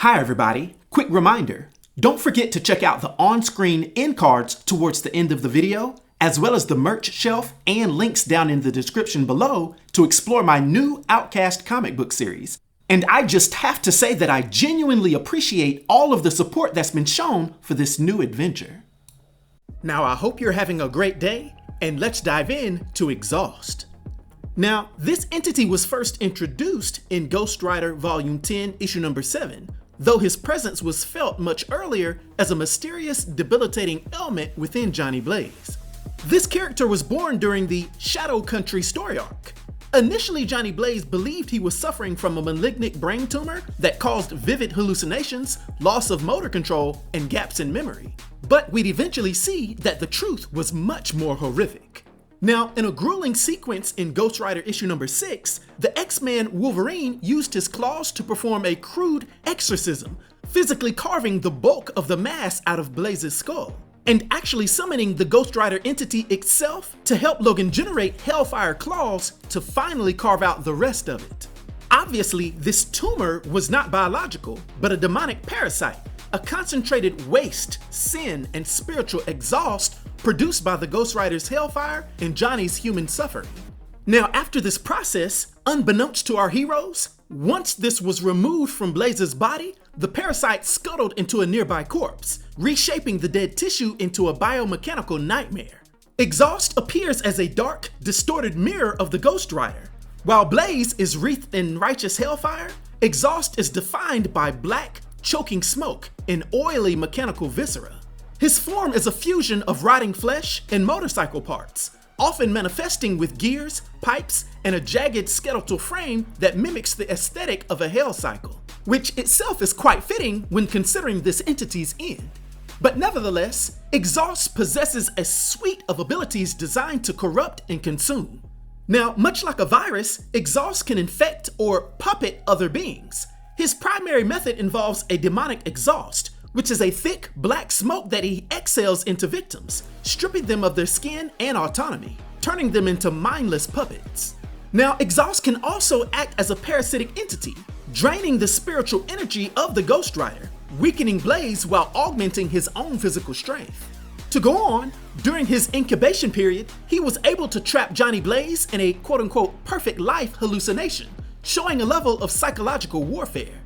Hi everybody, quick reminder, don't forget to check out the on-screen end cards towards the end of the video, as well as the merch shelf and links down in the description below to explore my new Outcast comic book series. And I just have to say that I genuinely appreciate all of the support that's been shown for this new adventure. Now I hope you're having a great day, and let's dive in to Exhaust. Now, this entity was first introduced in Ghost Rider Volume 10, Issue number 7, though his presence was felt much earlier as a mysterious, debilitating ailment within Johnny Blaze. This character was born during the Shadow Country story arc. Initially, Johnny Blaze believed he was suffering from a malignant brain tumor that caused vivid hallucinations, loss of motor control, and gaps in memory. But we'd eventually see that the truth was much more horrific. Now, in a grueling sequence in Ghost Rider issue number 6, the X-Man Wolverine used his claws to perform a crude exorcism, physically carving the bulk of the mass out of Blaze's skull, and actually summoning the Ghost Rider entity itself to help Logan generate Hellfire Claws to finally carve out the rest of it. Obviously, this tumor was not biological, but a demonic parasite, a concentrated waste, sin, and spiritual exhaust produced by the Ghost Rider's Hellfire and Johnny's human suffering. Now, after this process, unbeknownst to our heroes, once this was removed from Blaze's body, the parasite scuttled into a nearby corpse, reshaping the dead tissue into a biomechanical nightmare. Exhaust appears as a dark, distorted mirror of the Ghost Rider. While Blaze is wreathed in righteous hellfire, Exhaust is defined by black, choking smoke and oily mechanical viscera. His form is a fusion of rotting flesh and motorcycle parts, often manifesting with gears, pipes, and a jagged skeletal frame that mimics the aesthetic of a hell cycle, which itself is quite fitting when considering this entity's end. But nevertheless, Exhaust possesses a suite of abilities designed to corrupt and consume. Now, much like a virus, Exhaust can infect or puppet other beings. His primary method involves a demonic exhaust, which is a thick, black smoke that he exhales into victims, stripping them of their skin and autonomy, turning them into mindless puppets. Now, Exhaust can also act as a parasitic entity, draining the spiritual energy of the Ghost Rider, weakening Blaze while augmenting his own physical strength. To go on, during his incubation period, he was able to trap Johnny Blaze in a quote-unquote perfect life hallucination, showing a level of psychological warfare.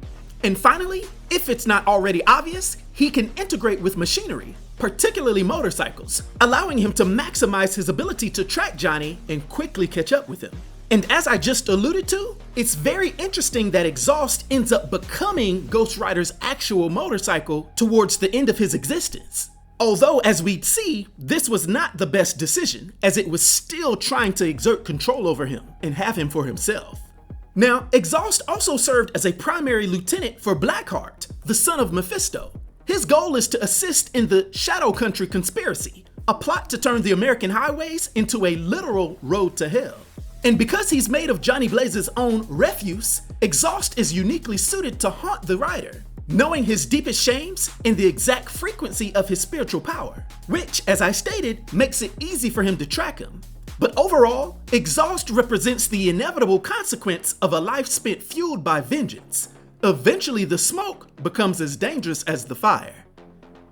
And finally, if it's not already obvious, he can integrate with machinery, particularly motorcycles, allowing him to maximize his ability to track Johnny and quickly catch up with him. And as I just alluded to, it's very interesting that Exhaust ends up becoming Ghost Rider's actual motorcycle towards the end of his existence. Although, as we'd see, this was not the best decision, as it was still trying to exert control over him and have him for himself. Now, Exhaust also served as a primary lieutenant for Blackheart, the son of Mephisto. His goal is to assist in the Shadow Country conspiracy, a plot to turn the American highways into a literal road to hell. And because he's made of Johnny Blaze's own refuse, Exhaust is uniquely suited to haunt the Rider, knowing his deepest shames and the exact frequency of his spiritual power, which, as I stated, makes it easy for him to track him. But overall, Exhaust represents the inevitable consequence of a life spent fueled by vengeance. Eventually, the smoke becomes as dangerous as the fire.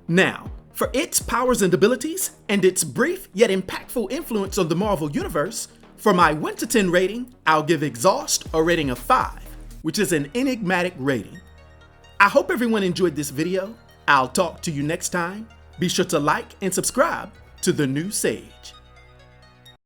Now, for its powers and abilities, and its brief yet impactful influence on the Marvel Universe, for my 1 to 10 rating, I'll give Exhaust a rating of 5, which is an enigmatic rating. I hope everyone enjoyed this video. I'll talk to you next time. Be sure to like and subscribe to The New Sage.